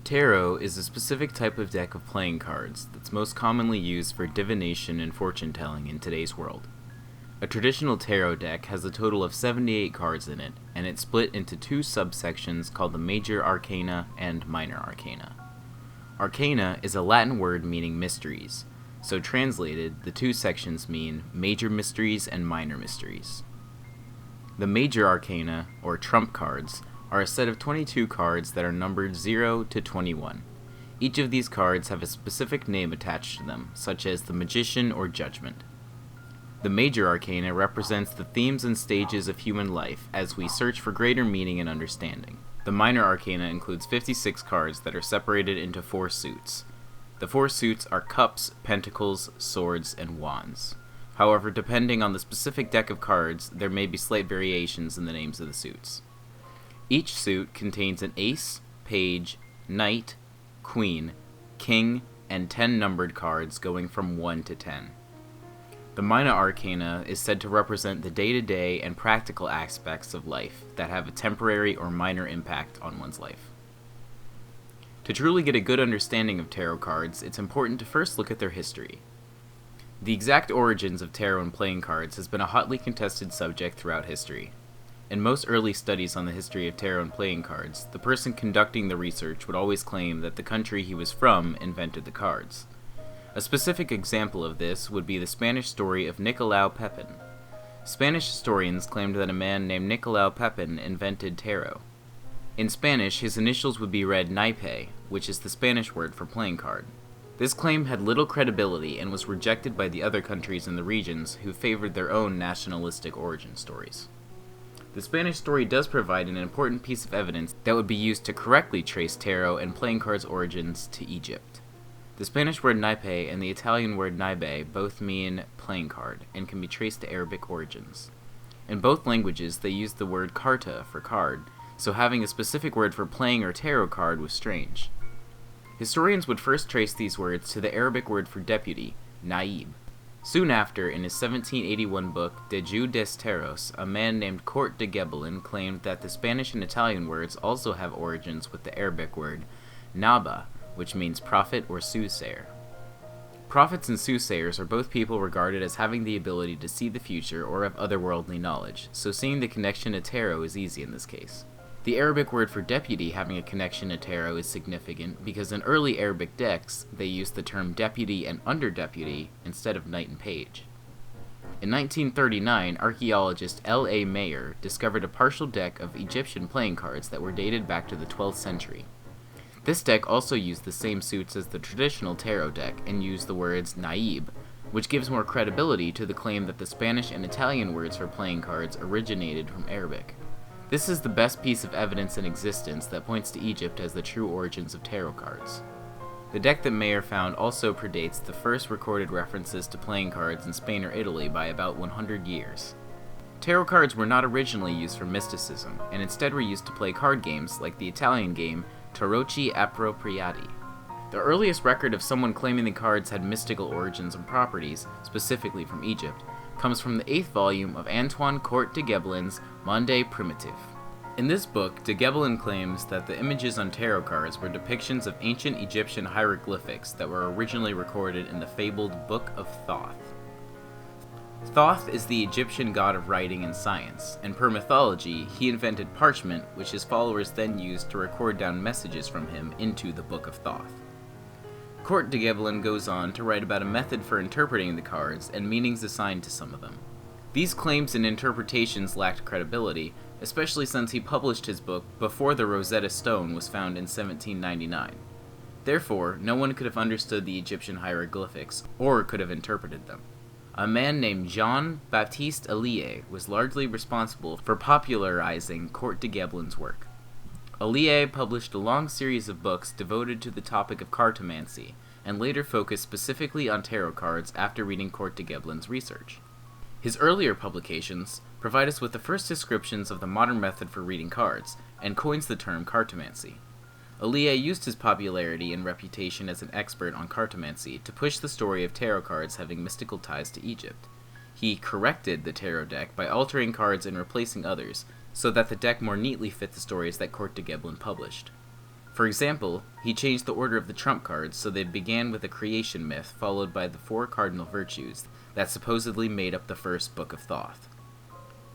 Tarot is a specific type of deck of playing cards that's most commonly used for divination and fortune-telling in today's world. A traditional tarot deck has a total of 78 cards in it, and it's split into two subsections called the Major Arcana and Minor Arcana. Arcana is a Latin word meaning mysteries, so translated, the two sections mean Major Mysteries and Minor Mysteries. The Major Arcana, or trump cards, are a set of 22 cards that are numbered 0 to 21. Each of these cards have a specific name attached to them, such as the Magician or Judgment. The Major Arcana represents the themes and stages of human life as we search for greater meaning and understanding. The Minor Arcana includes 56 cards that are separated into 4 suits. The 4 suits are Cups, Pentacles, Swords, and Wands. However, depending on the specific deck of cards, there may be slight variations in the names of the suits. Each suit contains an ace, page, knight, queen, king, and 10 numbered cards going from 1 to 10. The Minor Arcana is said to represent the day-to-day and practical aspects of life that have a temporary or minor impact on one's life. To truly get a good understanding of tarot cards, it's important to first look at their history. The exact origins of tarot and playing cards has been a hotly contested subject throughout history. In most early studies on the history of tarot and playing cards, the person conducting the research would always claim that the country he was from invented the cards. A specific example of this would be the Spanish story of Nicolau Pepin. Spanish historians claimed that a man named Nicolau Pepin invented tarot. In Spanish, his initials would be read naipe, which is the Spanish word for playing card. This claim had little credibility and was rejected by the other countries in the regions who favored their own nationalistic origin stories. The Spanish story does provide an important piece of evidence that would be used to correctly trace tarot and playing cards' origins to Egypt. The Spanish word naipe and the Italian word naibe both mean playing card and can be traced to Arabic origins. In both languages, they used the word carta for card, so having a specific word for playing or tarot card was strange. Historians would first trace these words to the Arabic word for deputy, naib. Soon after, in his 1781 book De Jus des Terros, a man named Cort de Gebelin claimed that the Spanish and Italian words also have origins with the Arabic word naba, which means prophet or soothsayer. Prophets and soothsayers are both people regarded as having the ability to see the future or have otherworldly knowledge, so seeing the connection to tarot is easy in this case. The Arabic word for deputy having a connection to tarot is significant because in early Arabic decks, they used the term deputy and under-deputy instead of knight and page. In 1939, archaeologist L.A. Mayer discovered a partial deck of Egyptian playing cards that were dated back to the 12th century. This deck also used the same suits as the traditional tarot deck and used the words naib, which gives more credibility to the claim that the Spanish and Italian words for playing cards originated from Arabic. This is the best piece of evidence in existence that points to Egypt as the true origins of tarot cards. The deck that Mayer found also predates the first recorded references to playing cards in Spain or Italy by about 100 years. Tarot cards were not originally used for mysticism, and instead were used to play card games like the Italian game Tarocchi Appropriati. The earliest record of someone claiming the cards had mystical origins and properties, specifically from Egypt, comes from the 8th volume of Antoine Cort de Gebelin's Monde Primitif. In this book, de Gebelin claims that the images on tarot cards were depictions of ancient Egyptian hieroglyphics that were originally recorded in the fabled Book of Thoth. Thoth is the Egyptian god of writing and science, and per mythology, he invented parchment, which his followers then used to record down messages from him into the Book of Thoth. Cort de Gebelin goes on to write about a method for interpreting the cards and meanings assigned to some of them. These claims and interpretations lacked credibility, especially since he published his book before the Rosetta Stone was found in 1799. Therefore, no one could have understood the Egyptian hieroglyphics or could have interpreted them. A man named Jean-Baptiste Allier was largely responsible for popularizing Cort de Gebelin's work. Allier published a long series of books devoted to the topic of cartomancy, and later focused specifically on tarot cards after reading Cort de Gebelin's research. His earlier publications provide us with the first descriptions of the modern method for reading cards, and coins the term cartomancy. Allier used his popularity and reputation as an expert on cartomancy to push the story of tarot cards having mystical ties to Egypt. He corrected the tarot deck by altering cards and replacing others, so that the deck more neatly fit the stories that Cort de Gebelin published. For example, he changed the order of the trump cards so they began with a creation myth followed by the 4 cardinal virtues that supposedly made up the first Book of Thoth.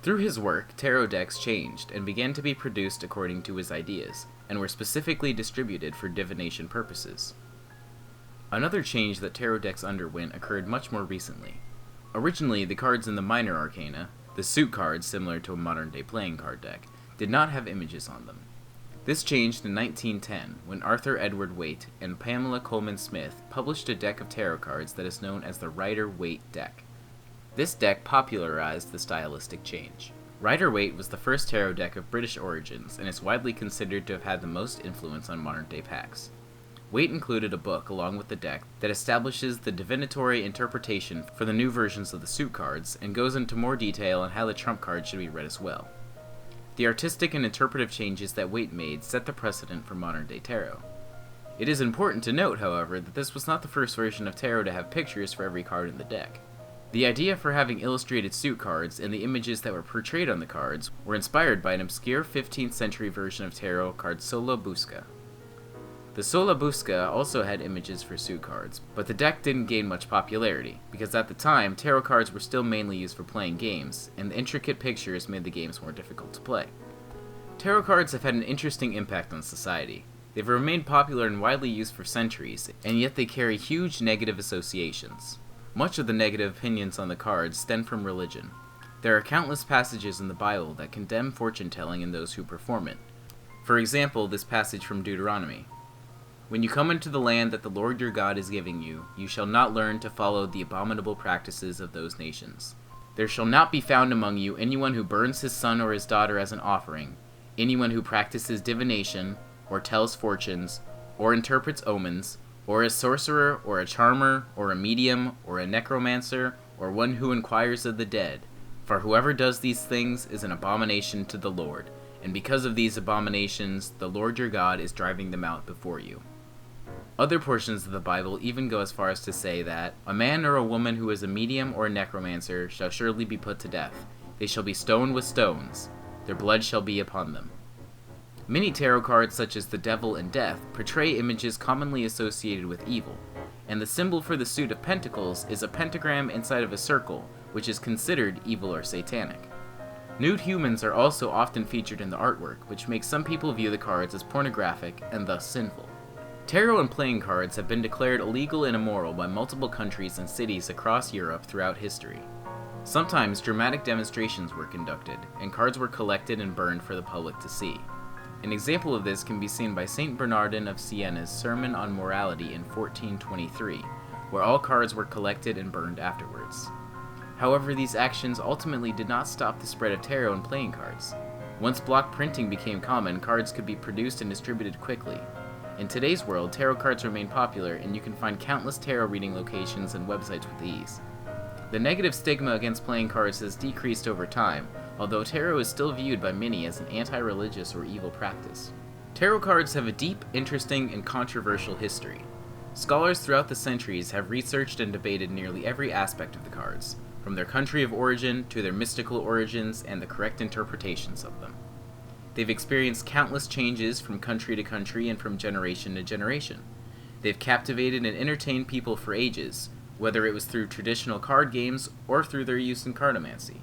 Through his work, tarot decks changed and began to be produced according to his ideas, and were specifically distributed for divination purposes. Another change that tarot decks underwent occurred much more recently. Originally, the cards in the minor arcana, the suit cards similar to a modern-day playing card deck, did not have images on them. This changed in 1910 when Arthur Edward Waite and Pamela Coleman Smith published a deck of tarot cards that is known as the Rider-Waite deck. This deck popularized the stylistic change. Rider-Waite was the first tarot deck of British origins and is widely considered to have had the most influence on modern-day packs. Waite included a book along with the deck that establishes the divinatory interpretation for the new versions of the suit cards and goes into more detail on how the trump cards should be read as well. The artistic and interpretive changes that Waite made set the precedent for modern-day tarot. It is important to note, however, that this was not the first version of tarot to have pictures for every card in the deck. The idea for having illustrated suit cards and the images that were portrayed on the cards were inspired by an obscure 15th century version of tarot called Sola Busca. The Sola Busca also had images for suit cards, but the deck didn't gain much popularity, because at the time, tarot cards were still mainly used for playing games, and the intricate pictures made the games more difficult to play. Tarot cards have had an interesting impact on society. They've remained popular and widely used for centuries, and yet they carry huge negative associations. Much of the negative opinions on the cards stem from religion. There are countless passages in the Bible that condemn fortune-telling and those who perform it. For example, this passage from Deuteronomy. When you come into the land that the Lord your God is giving you, you shall not learn to follow the abominable practices of those nations. There shall not be found among you anyone who burns his son or his daughter as an offering, anyone who practices divination, or tells fortunes, or interprets omens, or a sorcerer, or a charmer, or a medium, or a necromancer, or one who inquires of the dead. For whoever does these things is an abomination to the Lord, and because of these abominations, the Lord your God is driving them out before you. Other portions of the Bible even go as far as to say that a man or a woman who is a medium or a necromancer shall surely be put to death. They shall be stoned with stones. Their blood shall be upon them. Many tarot cards, such as the Devil and Death, portray images commonly associated with evil, and the symbol for the suit of pentacles is a pentagram inside of a circle, which is considered evil or satanic. Nude humans are also often featured in the artwork, which makes some people view the cards as pornographic and thus sinful. Tarot and playing cards have been declared illegal and immoral by multiple countries and cities across Europe throughout history. Sometimes dramatic demonstrations were conducted, and cards were collected and burned for the public to see. An example of this can be seen by Saint Bernardin of Siena's Sermon on Morality in 1423, where all cards were collected and burned afterwards. However, these actions ultimately did not stop the spread of tarot and playing cards. Once block printing became common, cards could be produced and distributed quickly. In today's world, tarot cards remain popular, and you can find countless tarot reading locations and websites with ease. The negative stigma against playing cards has decreased over time, although tarot is still viewed by many as an anti-religious or evil practice. Tarot cards have a deep, interesting, and controversial history. Scholars throughout the centuries have researched and debated nearly every aspect of the cards, from their country of origin to their mystical origins and the correct interpretations of them. They've experienced countless changes from country to country and from generation to generation. They've captivated and entertained people for ages, whether it was through traditional card games or through their use in cartomancy.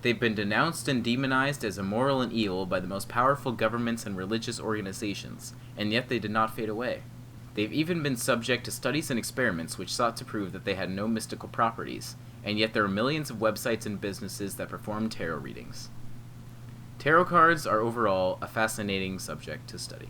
They've been denounced and demonized as immoral and evil by the most powerful governments and religious organizations, and yet they did not fade away. They've even been subject to studies and experiments which sought to prove that they had no mystical properties, and yet there are millions of websites and businesses that perform tarot readings. Tarot cards are overall a fascinating subject to study.